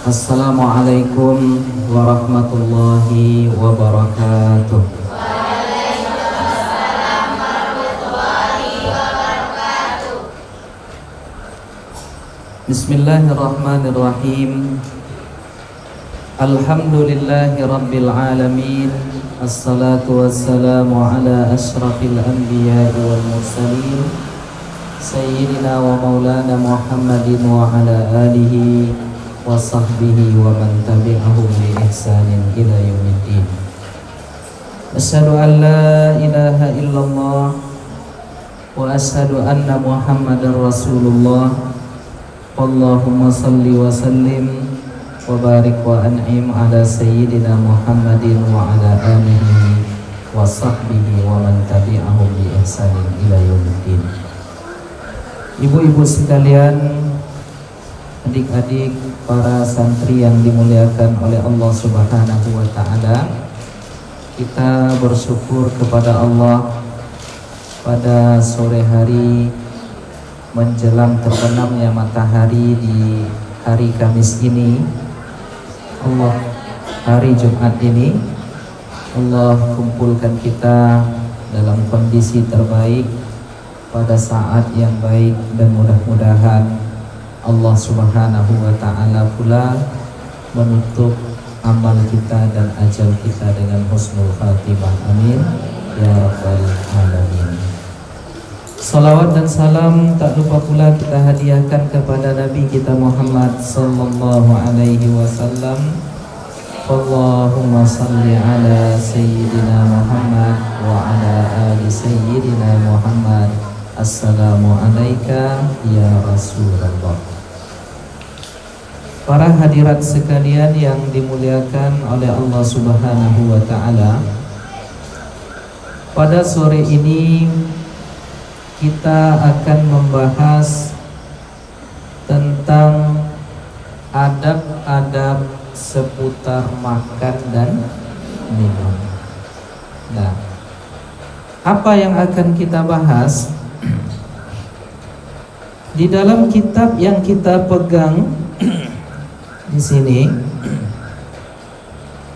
Assalamualaikum warahmatullahi wabarakatuh. Bismillahirrahmanirrahim. Alhamdulillahi rabbil alamin. Assalatu wassalamu ala ashrafil anbiya'i wal mursalin Sayyidina wa maulana Muhammadin wa ala alihi wa sahbihi wa man tabi'ahum bi ihsanin ila yaumiddin. Asyhadu an la ilaha illallah wa asyhadu anna Muhammadar Rasulullah. Allahumma salli wa sallim wa barik wa an'im ala sayyidina Muhammadin wa ala alihi wa sahbihi wa man tabi'ahum bi ihsanin ila yaumiddin. Ibu-ibu sekalian, adik-adik, para santri yang dimuliakan oleh Allah Subhanahu wa ta'ala, kita bersyukur kepada Allah pada sore hari menjelang terbenamnya matahari di hari Kamis ini, hari Jumat ini, Allah kumpulkan kita dalam kondisi terbaik pada saat yang baik, dan mudah-mudahan Allah Subhanahu wa ta'ala pula menutup amal kita dan ajal kita dengan husnul khatimah. Amin ya rabbal alamin. Salawat dan salam tak lupa pula kita hadiahkan kepada Nabi kita Muhammad sallallahu alaihi wasallam. Allahumma salli ala sayyidina Muhammad wa ala ali sayyidina Muhammad. Assalamu alayka ya Rasulullah. Para hadirat sekalian yang dimuliakan oleh Allah Subhanahu wa ta'ala, pada sore ini kita akan membahas tentang adab-adab seputar makan dan minum. Nah, apa yang akan kita bahas? Di dalam kitab yang kita pegang di sini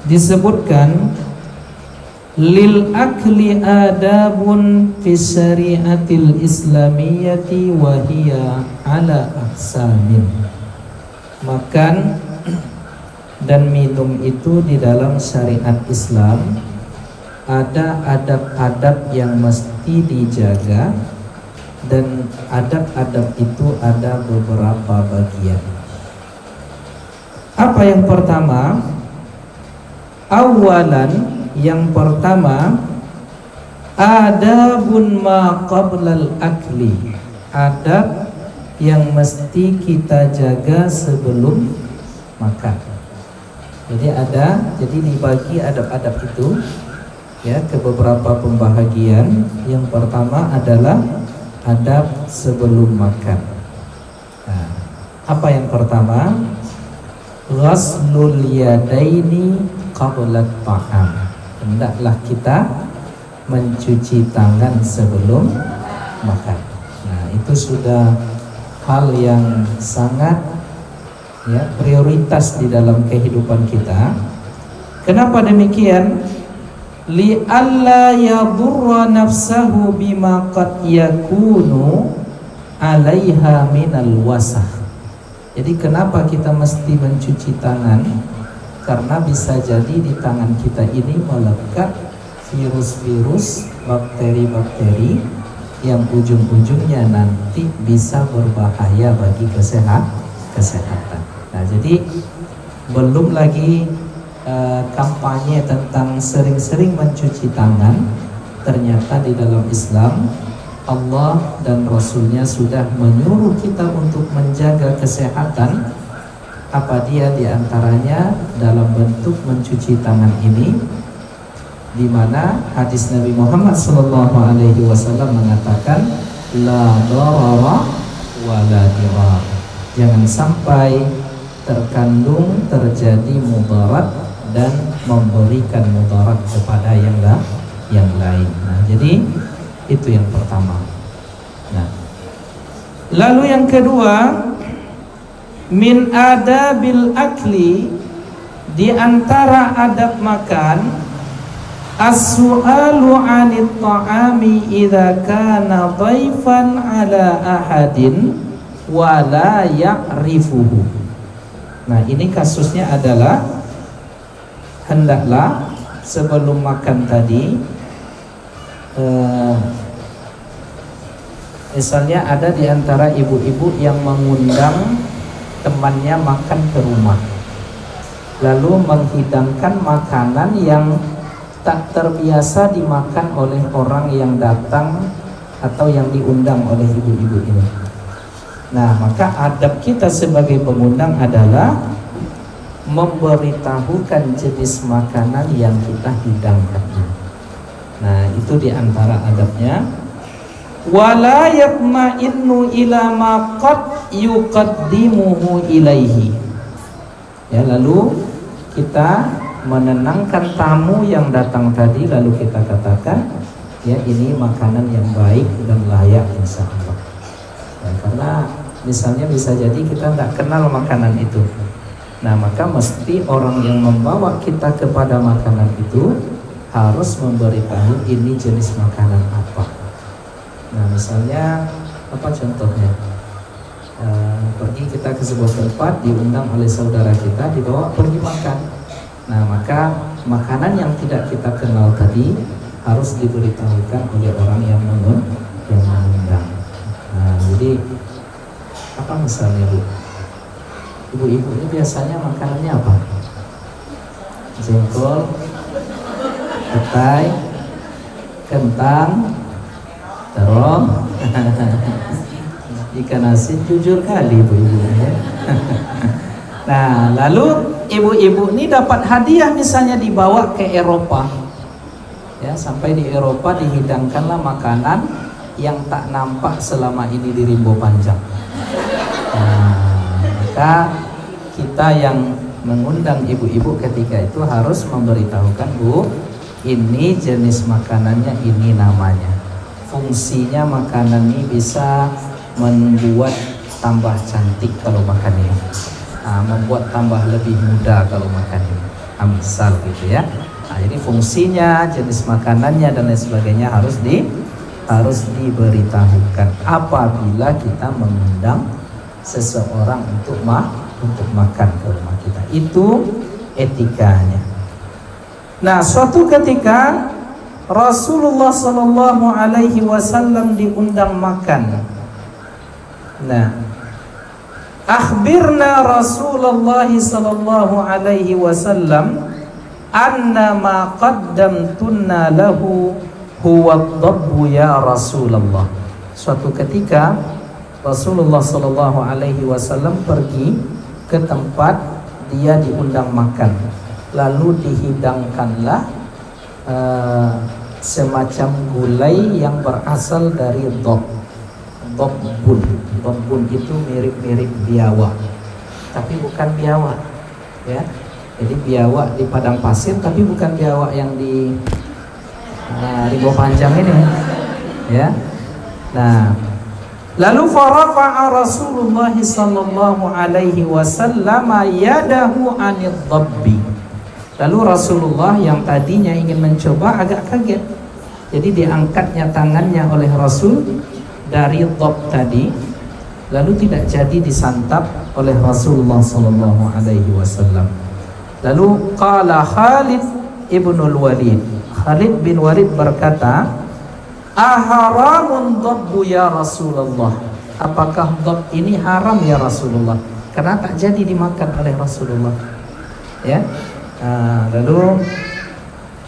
disebutkan lil akli adabun fi syariatil islamiyyati wa hiya ala aqsamin. Makan dan minum itu di dalam syariat Islam ada adab-adab yang mesti dijaga, dan adab-adab itu ada beberapa bagian. Apa yang pertama? Awalan, yang pertama, adabun ma qablal akli. Adab yang mesti kita jaga sebelum makan. Jadi dibagi adab-adab itu ya ke beberapa pembahagian. Yang pertama adalah adab sebelum makan. Nah, apa yang pertama? Ghaslul yadaini qabla ta'am. Hendaklah kita mencuci tangan sebelum makan. Nah, itu sudah hal yang sangat prioritas di dalam kehidupan kita. Kenapa demikian? Li'alla yadurra nafsahu bima qad yakunu 'alaiha minal wasah. Jadi kenapa kita mesti mencuci tangan? Karena bisa jadi di tangan kita ini melekat virus-virus, bakteri-bakteri yang ujung-ujungnya nanti bisa berbahaya bagi kesehatan. Nah, jadi belum lagi kampanye tentang sering-sering mencuci tangan. Ternyata di dalam Islam Allah dan Rasulnya sudah menyuruh kita untuk menjaga kesehatan. Apa dia diantaranya dalam bentuk mencuci tangan ini, di mana hadis Nabi Muhammad SAW mengatakan la darara wa la dirar. Jangan sampai terkandung terjadi mudarat dan memberikan mudarat kepada yang lain. Nah, jadi itu yang pertama. Nah, lalu yang kedua, min adabil akli, di antara adab makan, as-su'alu 'anit ta'ami idza kana dhaifan 'ala ahadin wa la ya'rifuhu. Nah, ini kasusnya adalah hendaklah sebelum makan tadi, misalnya ada di antara ibu-ibu yang mengundang temannya makan ke rumah, lalu menghidangkan makanan yang tak terbiasa dimakan oleh orang yang datang atau yang diundang oleh ibu-ibu ini. Nah, maka adab kita sebagai pengundang adalah memberitahukan jenis makanan yang kita hidangkan. Nah, itu di antara adabnya. Wala yatma'innu ila ma qad yuqaddimuhu ilaihi. Ya, lalu kita menenangkan tamu yang datang tadi, lalu kita katakan, ya, ini makanan yang baik dan layak insya Allah. Ya, karena misalnya bisa jadi kita tidak kenal makanan itu. Nah, maka mesti orang yang membawa kita kepada makanan itu harus memberitahu ini jenis makanan apa. Nah, misalnya apa contohnya? Pergi kita ke sebuah tempat, diundang oleh saudara kita, dibawa pergi makan. Nah, maka makanan yang tidak kita kenal tadi harus diberitahukan oleh orang yang mengundang. Nah, jadi apa misalnya, Bu? Ibu-ibu ini biasanya makanannya apa? Jengkol, petai, kentang, terong, ikan asin, jujur kali ibu-ibu ya. Nah, lalu ibu-ibu ini dapat hadiah, misalnya dibawa ke Eropa, ya, sampai di Eropa dihidangkanlah makanan yang tak nampak selama ini di Rimbo Panjang. Nah, maka kita yang mengundang ibu-ibu ketika itu harus memberitahukan, Bu, ini jenis makanannya, ini namanya. Fungsinya makanan ini bisa membuat tambah cantik kalau makan ini. Membuat tambah lebih muda kalau makan ini, misal gitu ya. Nah, jadi fungsinya, jenis makanannya dan lain sebagainya harus diberitahukan apabila kita mengundang seseorang untuk makan ke rumah kita. Itu etikanya. Nah, suatu ketika Rasulullah sallallahu alaihi wasallam diundang makan. Nah, akhbirna Rasulullah sallallahu alaihi wasallam anna ma qaddamtunna lahu huwa ad-dabbu ya Rasulullah. Suatu ketika Rasulullah sallallahu alaihi wasallam pergi ke tempat dia diundang makan, lalu dihidangkanlah semacam gulai yang berasal dari dobbun. Dobbun itu mirip-mirip biawak, tapi bukan biawak, ya. Jadi biawak di padang pasir, tapi bukan biawak yang di Rimbo Panjang ini, ya. Nah, lalu farafa'a Rasulullah sallallahu alaihi wasallam yadahu 'anid dabbi. Lalu Rasulullah yang tadinya ingin mencoba agak kaget. Jadi diangkatnya tangannya oleh Rasul dari dhab tadi, lalu tidak jadi disantap oleh Rasulullah sallallahu alaihi wasallam. Lalu qala Khalid ibnul Walid. Khalid bin Walid berkata, "Aharamun dhabbu ya Rasulullah?" Apakah dhab ini haram ya Rasulullah? Karena tak jadi dimakan oleh Rasulullah. Ya. Lalu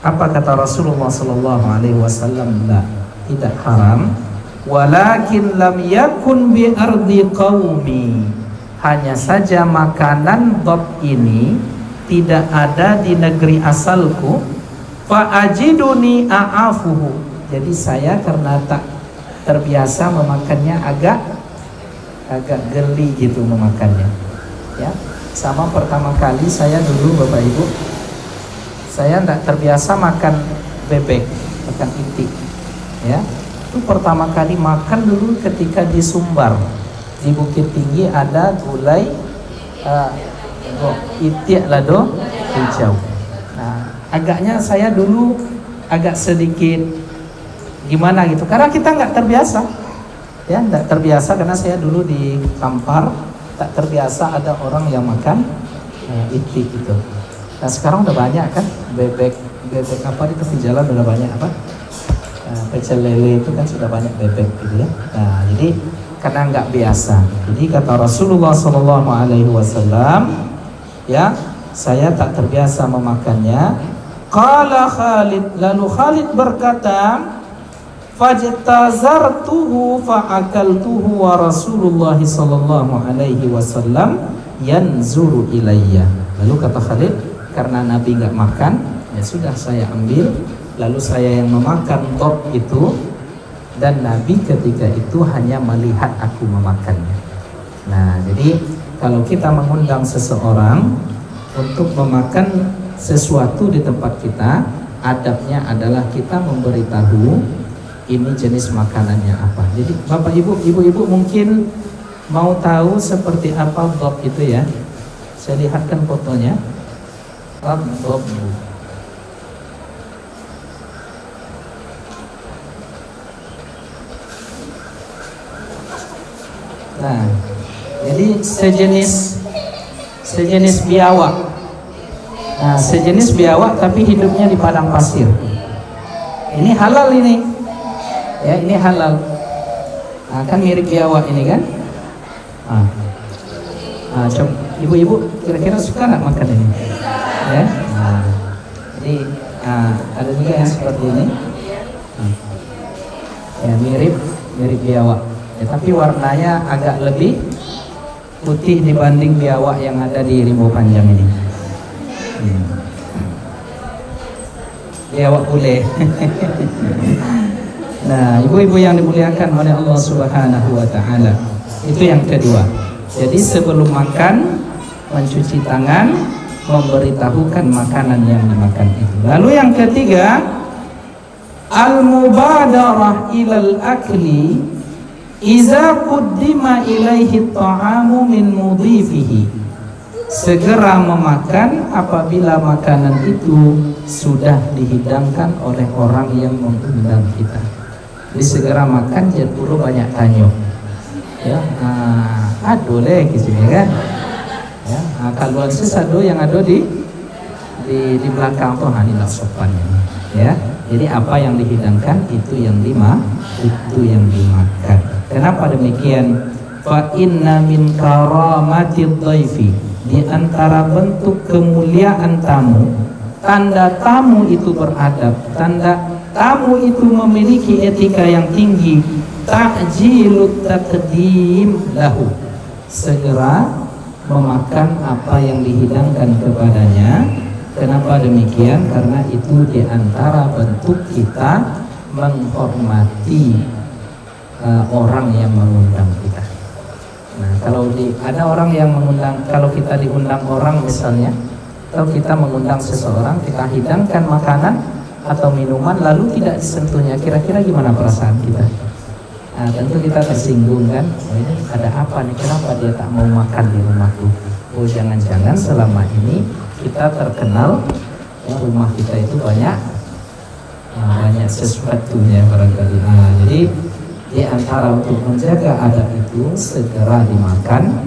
apa kata Rasulullah sallallahu alaihi wasallam? La, tidak haram. Walakin lam yakun bi ardi qaumi. Hanya saja makanan dhab ini tidak ada di negeri asalku. Fa ajiduni a'afuhu. Jadi saya karena tak terbiasa memakannya agak geli gitu memakannya. Ya. Sama pertama kali saya dulu Bapak Ibu, saya tidak terbiasa makan bebek, makan itik, ya. Itu pertama kali makan dulu ketika di Sumbar, di Bukit Tinggi ada gulai Itiak lado hijau. Nah, agaknya saya dulu agak sedikit gimana gitu, karena kita nggak terbiasa, ya nggak terbiasa karena saya dulu di Kampar, tak terbiasa ada orang yang makan itik gitu. Nah sekarang udah banyak kan bebek apa di tepi jalan udah banyak apa pecel lele itu kan sudah banyak bebek gitu ya. Nah jadi karena nggak biasa, jadi kata Rasulullah SAW, ya saya tak terbiasa memakannya. Qala Khalid, lalu Khalid berkata, fajtazartuhu fa'akaltuhu wa Rasulullah sallallahu alaihi wasallam yanzuru ilayya. Lalu kata Khalid, karena Nabi nggak makan, ya sudah saya ambil, lalu saya yang memakan top itu, dan Nabi ketika itu hanya melihat aku memakannya. Nah, jadi kalau kita mengundang seseorang untuk memakan sesuatu di tempat kita, adabnya adalah kita memberitahu ini jenis makanannya apa. Jadi Bapak Ibu, Ibu-ibu mungkin mau tahu seperti apa bob itu ya. Saya lihatkan fotonya. Bob. Nah, jadi sejenis biawak. Nah, sejenis biawak tapi hidupnya di padang pasir. Ini halal ini. Ya, ini halal. Nah, kan mirip biawak ini kan? Coba ibu-ibu kira-kira suka nggak makan ini? Ya. Nah, jadi ada juga yang seperti ini. Ya, mirip biawak. Ya, tapi warnanya agak lebih putih dibanding biawak yang ada di Rimau Panjang ini. Biawak bule. Nah, ibu-ibu yang dimuliakan oleh Allah Subhanahu wa taala. Itu yang kedua. Jadi sebelum makan mencuci tangan, memberitahukan makanan yang dimakan itu. Lalu yang ketiga, al-mubadarah ilal akli iza quddima ilaihi ta'amu min mudhifihi. Segera memakan apabila makanan itu sudah dihidangkan oleh orang yang mengundang kita. Jadi segera makan jangan perlu banyak tanya. Ya, aduh leh gitu kan. Ya, kalau sesado yang ada di belakang tuh inilah sopannya. Ya, jadi apa yang dihidangkan itu yang dimakan. Kenapa demikian? Fa inna min karamati dhaifi, di antara bentuk kemuliaan tamu, tanda tamu itu beradab, tanda tamu itu memiliki etika yang tinggi, ta'jilut taqdim lahu, segera memakan apa yang dihidangkan kepadanya. Kenapa demikian? Karena itu di antara bentuk kita menghormati orang yang mengundang kita. Nah, kalau ada orang yang mengundang, kalau kita diundang orang misalnya, atau kita mengundang seseorang, kita hidangkan makanan atau minuman lalu tidak disentuhnya, kira-kira gimana perasaan kita? Nah, tentu kita tersinggung kan? Oh, ini ada apa nih? Kenapa dia tak mau makan di rumahku? Oh, jangan-jangan selama ini kita terkenal ya, rumah kita itu banyak sesuatunya barangkali. Nah, jadi di antara untuk menjaga adab itu segera dimakan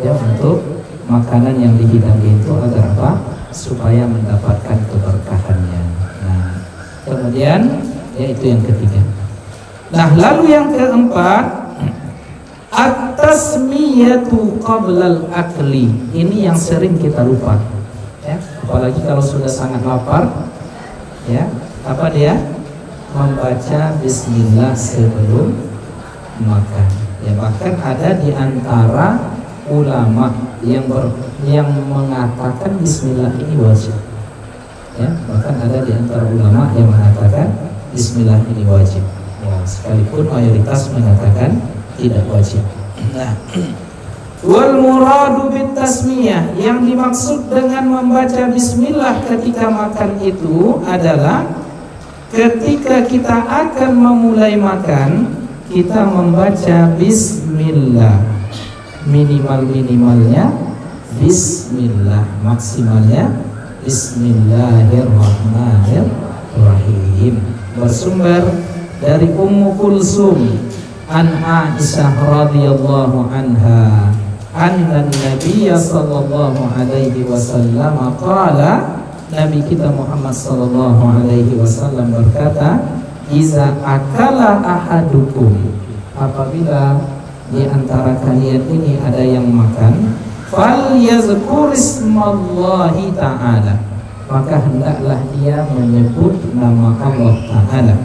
ya, untuk makanan yang dihidangkan itu agar apa? Supaya mendapatkan keberkahannya. Nah, kemudian ya itu yang ketiga. Nah, lalu yang keempat, at-tasmiyatu qablal akli. Ini yang sering kita lupa. Ya, apalagi kalau sudah sangat lapar, ya, apa dia? Membaca bismillah sebelum makan. Ya, bahkan ada di antara ulama yang mengatakan bismillah ini wajib. Ya, bahkan ada di antara ulama yang mengatakan bismillah ini wajib. Ya, sekalipun mayoritas mengatakan tidak wajib. Nah, wal muradu bit tasmiyah, yang dimaksud dengan membaca bismillah ketika makan itu adalah ketika kita akan memulai makan, kita membaca bismillah, minimalnya Bismillah, maksimalnya Bismillahirrahmanirrahim. Bersumber dari Ummu Kulsum an Aisyah radhiyallahu anha anna Nabiyya sallallahu alaihi wasallam qala, Nabi kita Muhammad sallallahu alaihi wasallam berkata, iza akala ahadukum, apabila di antara kalian ini ada yang makan, fal yazkur ismallahi ta'ala, maka hendaklah dia menyebut nama Allah Ta'ala.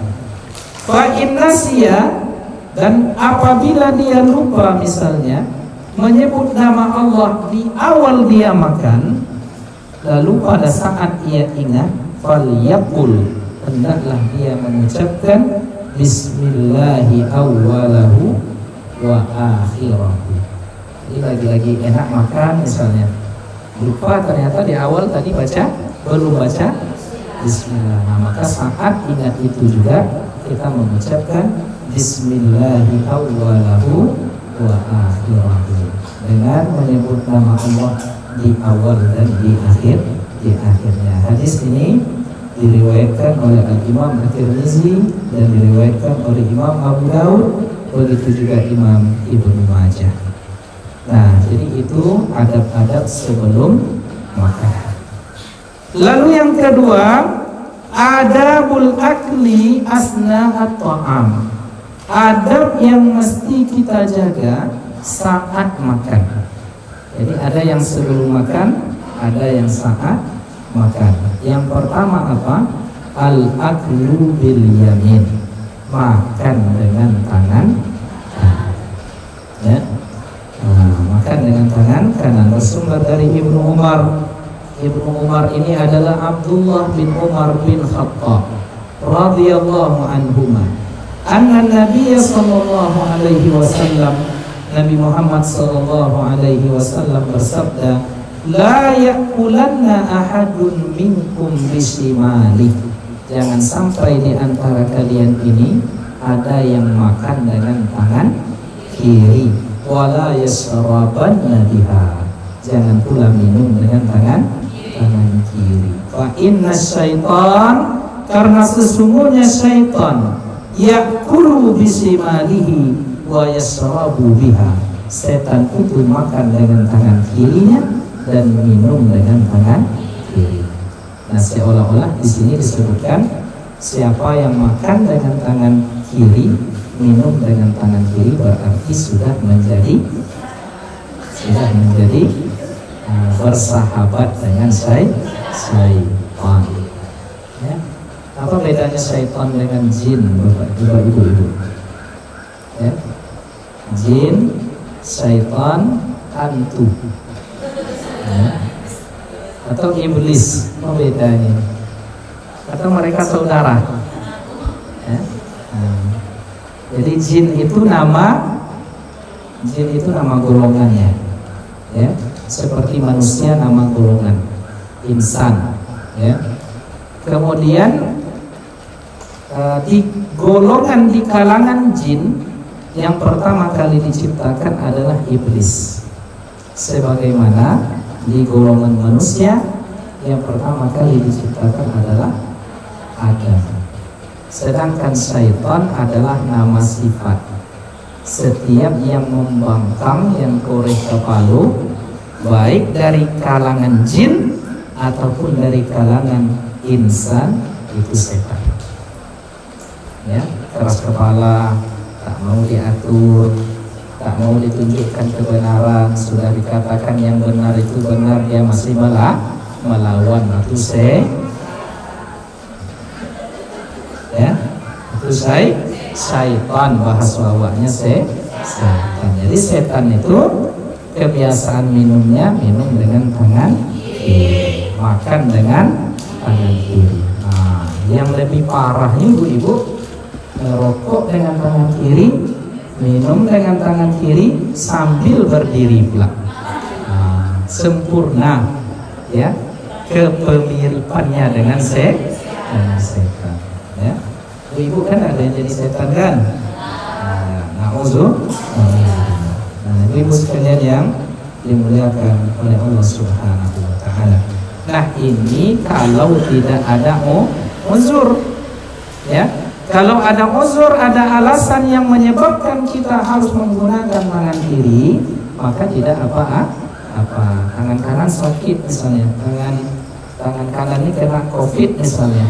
Fa innasiya, dan apabila dia lupa misalnya menyebut nama Allah di awal dia makan, lalu pada saat ia ingat, fal yaqul, hendaklah dia mengucapkan bismillahi awwalahu wa akhirahu. Jadi lagi-lagi enak makan misalnya, lupa ternyata di awal tadi belum baca bismillah. Nah, maka saat ingat itu juga kita mengucapkan bismillahi awwalahu wa akhirahu, dengan menyebut nama Allah di awal dan di akhirnya. Hadis ini diriwayatkan oleh Al-Imam At-Tirmizi dan diriwayatkan oleh Imam Abu Daud, begitu juga Imam Ibnu Majah. Nah, jadi itu adab-adab sebelum makan. Lalu yang kedua, adabul akli asna at-ta'am, adab yang mesti kita jaga saat makan. Jadi ada yang sebelum makan, ada yang saat makan. Yang pertama apa? Al-aklu bil yamin, makan dengan tangan kanan. Ya. Makan dengan tangan kanan. Bersumber dari Ibnu Umar. Ibnu Umar ini adalah Abdullah bin Umar bin Khattab radhiyallahu anhuma. Anna Nabiy sallallahu alaihi wasallam, Nabi Muhammad sallallahu alaihi wasallam bersabda, la yaqulanna ahadun minkum bisimali, jangan sampai di antara kalian ini ada yang makan dengan tangan kiri. Wala yasrabanna biha, jangan pula minum dengan tangan kiri. Fa inna syaitan, karena sesungguhnya syaitan, yakulu bisimalihi wa yasrabu biha, setan itu makan dengan tangan kirinya dan minum dengan tangan kiri. Nah, seolah-olah di sini disebutkan siapa yang makan dengan tangan kiri, minum dengan tangan kiri, berarti sudah menjadi bersahabat dengan syaitan. Ya. Apa bedanya syaitan dengan jin, Bapak Ibu? Ya. Jin, syaitan, hantu. Ya. Atau iblis, apa bedanya? Atau mereka saudara? Ya. Jadi jin itu nama golongannya, ya. Seperti manusia nama golongan insan, ya. Kemudian di golongan di kalangan jin yang pertama kali diciptakan adalah iblis, sebagaimana di golongan manusia yang pertama kali diciptakan adalah Adam. Sedangkan syaitan adalah nama sifat. Setiap yang membangkang, yang korek kepalu, baik dari kalangan jin ataupun dari kalangan insan, itu setan. Ya, keras kepala, tak mau diatur, tak mau ditunjukkan kebenaran, sudah dikatakan yang benar itu benar, dia masih melawan, itu syaitan, bahasa awalnya setan. Jadi setan itu kebiasaan minum dengan tangan kiri, makan dengan tangan kiri. Nah, yang lebih parahnya ibu-ibu, merokok dengan tangan kiri, minum dengan tangan kiri sambil berdiri pula. Nah, sempurna, ya, kepemiripannya dengan setan. Ya. Ibu kan ada yang jadi setan kan? Nah, ibu sekalian yang dimuliakan oleh Allah Subhanahu wa taala. Nah, ini kalau tidak ada uzur, ya. Kalau ada uzur, ada alasan yang menyebabkan kita harus menggunakan tangan kiri, maka tidak apa-apa. Tangan kanan sakit misalnya, tangan kanan ini kena COVID misalnya,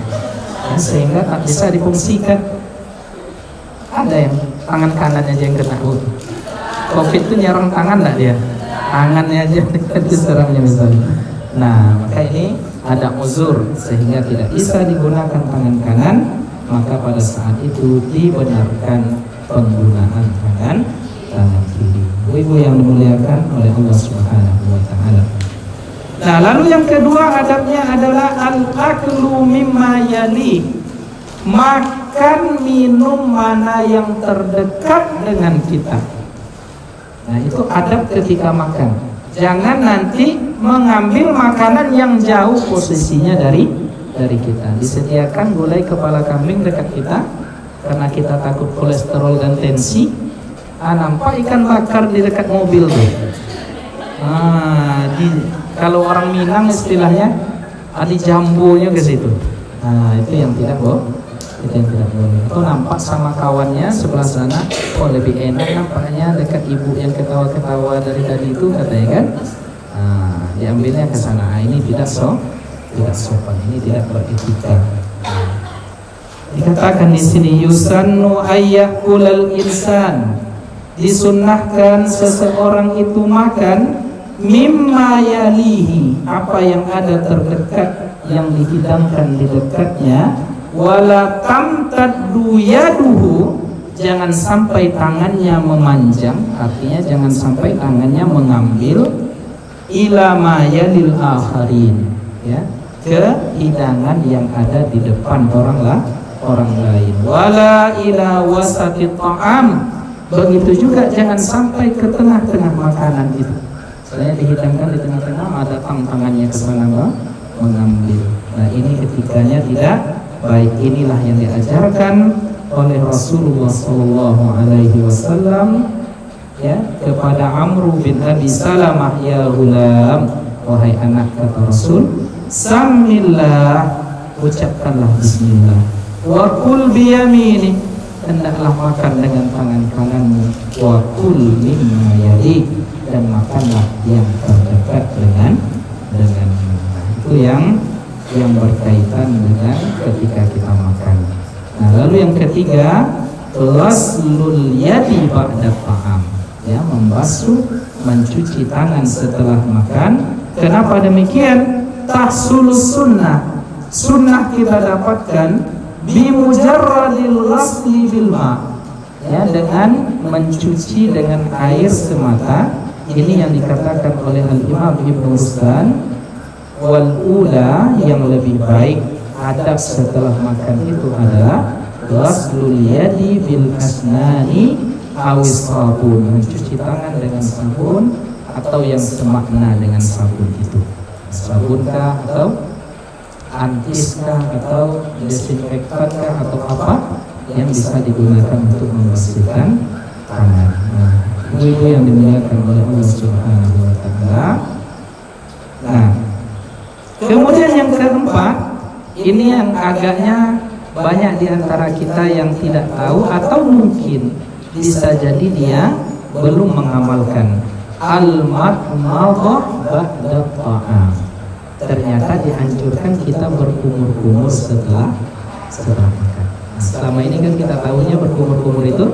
ya, sehingga tak bisa difungsikan. Ada yang tangan kanan aja yang kena COVID itu nyerang tangan enggak dia? Tangannya aja diserangnya misalnya. Nah, maka ini ada uzur sehingga tidak bisa digunakan tangan kanan, maka pada saat itu dibenarkan penggunaan tangan kiri. Ibu yang dimuliakan oleh Allah Subhanahu wa taala. Nah, lalu yang kedua adabnya adalah al-aklu mimma yali. Makan minum mana yang terdekat dengan kita. Nah, itu adab ketika makan. Jangan nanti mengambil makanan yang jauh posisinya dari kita. Disediakan gulai kepala kambing dekat kita karena kita takut kolesterol dan tensi. Nampak ikan bakar di dekat mobil tuh. Kalau orang Minang istilahnya ada jambunya ke situ. Nah, itu yang tidak boleh. Itu nampak sama kawannya sebelah sana, lebih enak nampaknya dekat ibu yang ketawa-ketawa dari tadi itu katanya kan. Diambilnya ke sana. Ini tidak sopan, ini tidak beretika. Dikatakan di sini yusannu ayyakulal insan, disunnahkan seseorang itu makan mimma yalihi, apa yang ada terdekat yang dihidangkan di dekatnya. Wala tamtaddu yaduhu, jangan sampai tangannya memanjang, artinya jangan sampai tangannya mengambil ila ma yalil akharin, ya, ke hidangan yang ada di depan orang lain. Wala ila wasati ta'am, begitu juga jangan sampai ke tengah-tengah makanan itu. Saya dihidangkan di tengah-tengah, ada tangannya ke sana mengambil. Nah, ini ketiganya tidak baik. Inilah yang diajarkan oleh Rasulullah Sallallahu Alaihi Wasallam, ya, kepada Amr bin Abi Salamah, ya gulam, wahai anak, kata Rasul, samillah, ucapkanlah bismillah, wa kul biyamini, hendaklah makan dengan tangan kananmu, wa kul mimma yalik, dan makanlah yang terdekat dengan itu yang berkaitan dengan ketika kita makan. Nah, lalu yang ketiga, ghaslul yadi ba'da ta'am, ya, membasuh, mencuci tangan setelah makan. Kenapa demikian? Tahsulus sunnah kita dapatkan bimujarradil ghasli bil ma, ya, dengan mencuci dengan air semata. Ini yang dikatakan oleh Al-Imam Ibnu Rusdan, wal ula, yang lebih baik adab setelah makan itu adalah ghaslul yadi bil asnani awis sabun, mencuci tangan dengan sabun atau yang semakna dengan sabun itu. Sabunkah atau antiskah atau desinfektankah atau apa yang bisa digunakan untuk membersihkan tangan. Nah, ibu yang dimuliakan oleh Allah Subhanahu wa taala. Nah, kemudian yang keempat, ini yang agaknya banyak di antara kita yang tidak tahu, atau mungkin bisa jadi dia belum mengamalkan al-madmadah ba'da ta'am. Ternyata dianjurkan kita berkumur-kumur setelah makan. Nah, selama ini kan kita tahunya berkumur-kumur itu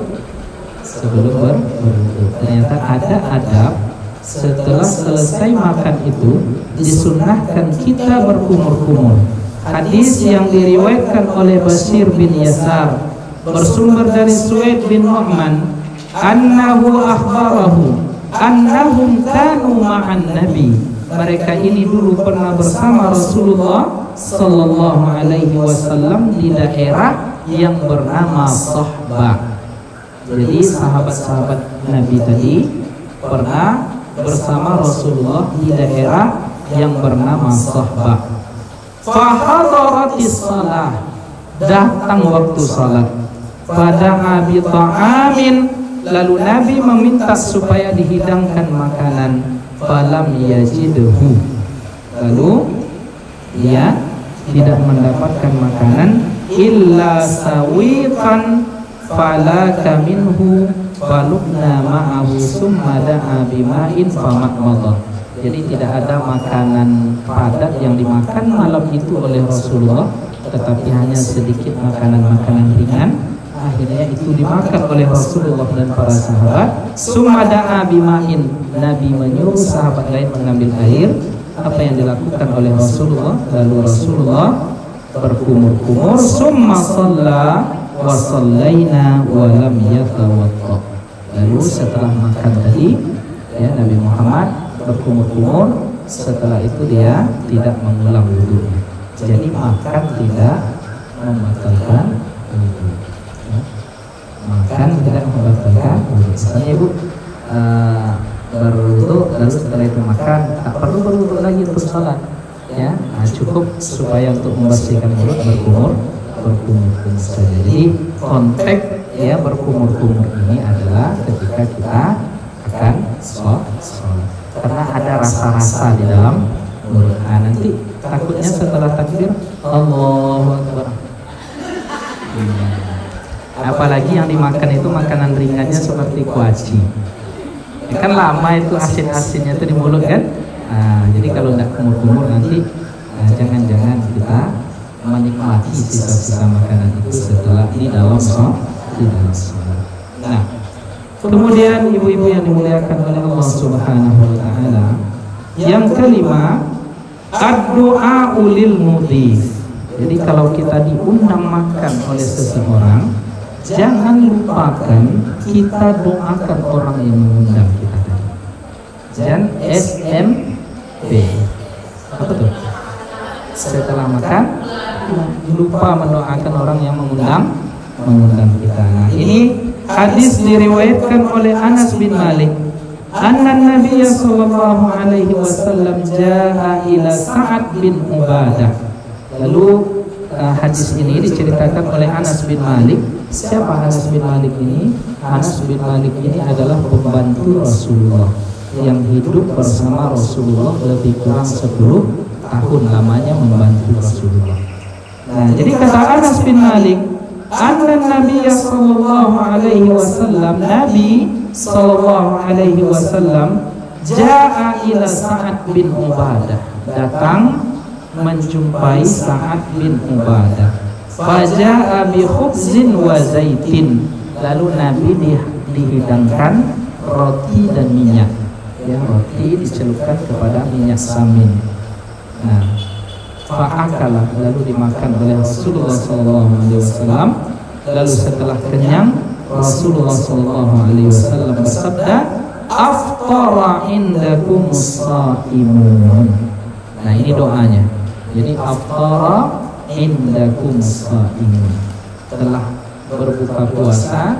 sebelum berwudu. Ternyata ada adab setelah selesai makan itu, disunnahkan kita berkumur-kumur. Hadis yang diriwayatkan oleh Bashir bin Yasar bersumber dari Suaid bin Nu'man, annahu akhbarahu annahum kanu ma'an nabi, mereka ini dulu pernah bersama Rasulullah Sallallahu Alaihi Wasallam di daerah yang bernama Sahbah. Jadi sahabat-sahabat Nabi tadi pernah bersama Rasulullah di daerah yang bernama Sahbah. Fahadaratis salah, datang waktu salat. Fada'a bi ta'amin, lalu Nabi meminta supaya dihidangkan makanan, falam yajidhu, lalu dia tidak mendapatkan makanan, illa sawiqan falaka minhu falubna ma'ahu summa da'a bima'in famatmadah. Jadi tidak ada makanan padat yang dimakan malam itu oleh Rasulullah, tetapi hanya sedikit makanan-makanan ringan. Akhirnya itu dimakan oleh Rasulullah dan para sahabat. Summa da'a bima'in, Nabi menyuruh sahabat lain mengambil air. Apa yang dilakukan oleh Rasulullah? Lalu Rasulullah berkumur-kumur, summa shalla wa shallaina wa lam yatawadda. Lalu setelah makan tadi, ya, Nabi Muhammad berkumur-kumur, setelah itu dia tidak mengulang wudunya. Jadi makan tidak membatalkan wudu. Ya. Makan tidak membatalkan wudu. Misalnya ibu berwudu lalu setelah itu makan, tak perlu berwudu lagi untuk sholat. Ya, cukup supaya untuk membersihkan mulut berkumur-kumur saja. Jadi konteks ya berkumur-kumur ini adalah ketika kita akan sholat. Karena ada rasa-rasa di dalam mulut. Nanti takutnya setelah takbir Allahu Akbar. Apalagi yang dimakan itu makanan ringannya seperti kuaci. Kan lama itu asin-asinnya itu di mulut kan. Jadi kalau tidak kumur-kumur nanti jangan-jangan kita menikmati sisa-sisa makanan itu setelah di dalam sholat. Nah, kemudian ibu-ibu yang dimuliakan oleh Allah Subhanahu wa taala, yang kelima, ad-du'a lil mudhif. Jadi kalau kita diundang makan oleh seseorang, jangan lupakan kita doakan orang yang mengundang kita tadi. Jangan SMP. Apa tuh? Setelah makan lupa mendoakan orang yang mengundang kita. Nah, ini hadis diriwayatkan oleh Anas bin Malik. Anna Nabiy sallallahu alaihi wasallam jaa ila Sa'ad bin Ubadah. Lalu hadis ini diceritakan oleh Anas bin Malik. Siapa Anas bin Malik ini? Anas bin Malik ini adalah pembantu Rasulullah yang hidup bersama Rasulullah lebih kurang 10 tahun lamanya membantu Rasulullah. Nah, jadi kata Anas bin Malik, anna Nabiy sallallahu alaihi wasallam, Nabi sallallahu alaihi wasallam jaa ila Sa'ad bin Ubadah, datang menjumpai Sa'ad bin Ubadah. Faja'a bi khubzin wa zaitin, lalu Nabi dihidangkan roti dan minyak. Ya, roti dicelupkan kepada minyak samin. Nah, fa'akala, lalu dimakan oleh Rasulullah sallallahu alaihi wasallam. Lalu setelah kenyang, Rasulullah sallallahu alaihi wasallam bersabda, aftara indakumus shaimun. Nah, ini doanya. Jadi aftara indakumus shaimun, telah berbuka puasa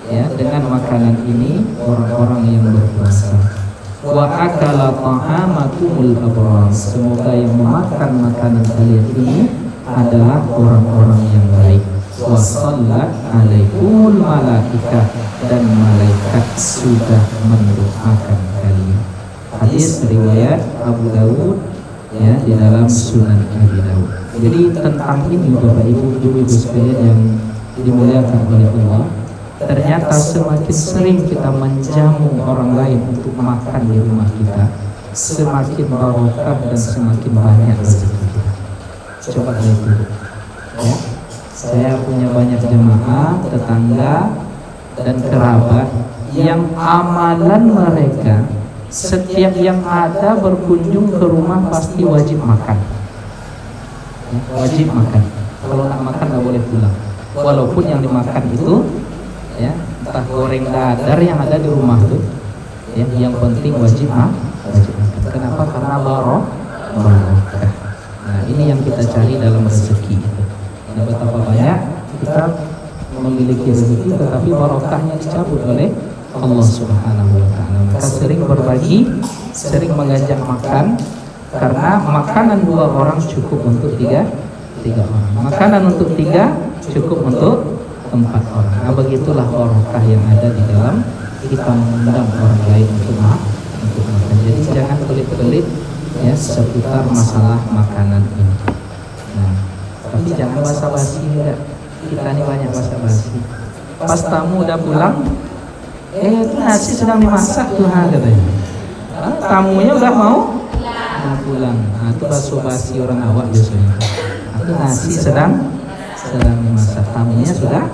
ya dengan makanan ini orang-orang yang berpuasa. Wa akala ta'amakumul abrar, semoga yang memakan makanan kalian ini adalah orang-orang yang baik. Wa sallat alaikumul malaikah, dan malaikat sudah mendoakan kalian. Hadis riwayat Abu Dawud ya di dalam Sunan Abi Dawud. Jadi tentang ini Bapak Ibu, ibu-ibu sekalian yang dimuliakan oleh Allah, ternyata semakin sering kita menjamu orang lain untuk makan di rumah kita, semakin barokah dan semakin banyak rezeki kita. Coba lihat dulu ya. Saya punya banyak jemaah, tetangga dan kerabat yang amalan mereka setiap yang ada berkunjung ke rumah pasti wajib makan ya, wajib makan. Kalau nak makan nggak boleh pulang, walaupun yang dimakan itu ya entah goreng dadar yang ada di rumah tuh ya, yang penting wajib makan. Kenapa? Karena barokah. Nah, ini yang kita cari dalam rezeki itu. Nah, betapa banyak kita memiliki rezeki tetapi barokahnya dicabut oleh Allah Subhanahu wa taala. Maka sering berbagi, sering mengajak makan, karena makanan 2 orang cukup untuk tiga orang. Makanan untuk 3 cukup untuk 4 orang. Nah, begitulah barokah yang ada di dalam kita mengundang orang lain untuk makan. Jadi jangan pelit-pelit ya seputar masalah makanan ini. Nah, tapi jangan basa-basi juga. Kita ini banyak basa-basi. Pas tamu udah pulang, itu nasi sedang dimasak tuh katanya. Tamunya udah mau pulang. Nah, itu basa-basi orang awak biasanya. Itu nasi sedang dimasak. Tamunya sudah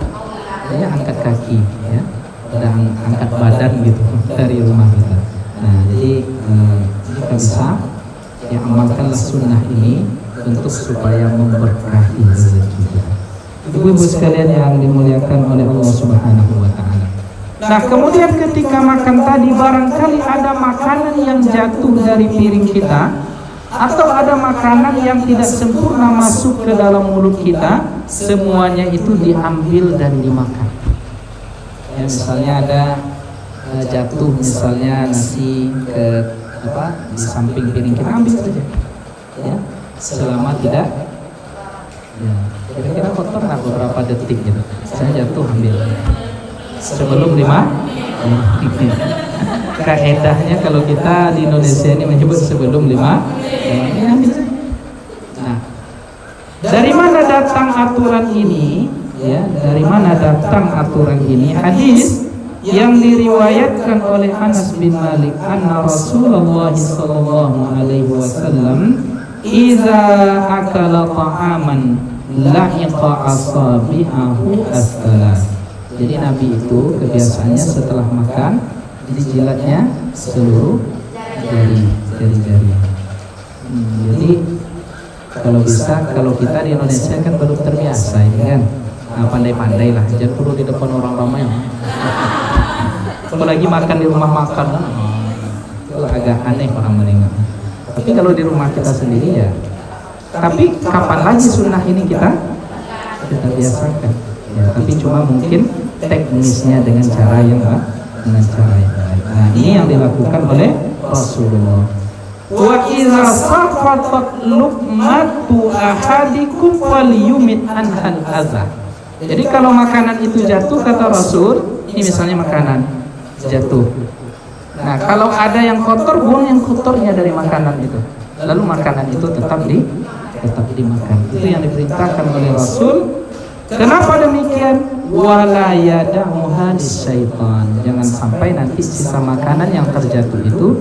ya angkat kaki ya. Udah angkat badan gitu dari rumah kita. Nah, jadi kita bisa ya amalkanlah sunnah ini untuk supaya memberkahi rezeki kita. Ibu-ibu sekalian yang dimuliakan oleh Allah Subhanahu wa taala. Nah, kemudian ketika makan tadi barangkali ada makanan yang jatuh dari piring kita atau ada makanan yang tidak sempurna masuk ke dalam mulut kita, semuanya itu diambil dan dimakan. Ya, misalnya ada jatuh misalnya nasi ke di samping piring kita, ambil saja. Ya, selama tidak ya, kira-kira kotor lah beberapa detik gitu. Saya jatuh ambil. Sebelum 5 kaedahnya kalau kita di Indonesia ini menyebut sebelum 5 ya, ambil. Nah, dari mana datang aturan ini? Ya, dari mana datang aturan ini? Hadis yang diriwayatkan oleh Anas bin Malik, anna Rasulullah sallallahu alaihi wasallam idza akala ta'aman lahiqa asabi'ahu as-salas. Jadi Nabi itu kebiasaannya setelah makan dijilatnya seluruh jari-jari. Jadi kalau bisa, kalau kita di Indonesia kan belum terbiasa ini kan, pandai-pandai lah, jangan perlu di depan orang ramai. Apalagi makan di rumah makan, itu agak aneh orang menengok. Tapi kalau di rumah kita sendiri ya. Tapi kapan lagi sunnah ini kita biasakan? Ya, tapi cuma mungkin teknisnya dengan cara yang baik. Nah, ini yang dilakukan oleh Rasulullah. Wa idza saqatat luqmatu ahadikum falyumit anhal adza. Jadi kalau makanan itu jatuh, kata Rasul, ini misalnya makanan jatuh. Nah, kalau ada yang kotor, buang yang kotornya dari makanan itu. Lalu makanan itu tetap dimakan. Itu yang diperintahkan oleh Rasul. Kenapa demikian? Wala yada'uha lisyaitan. Jangan sampai nanti sisa makanan yang terjatuh itu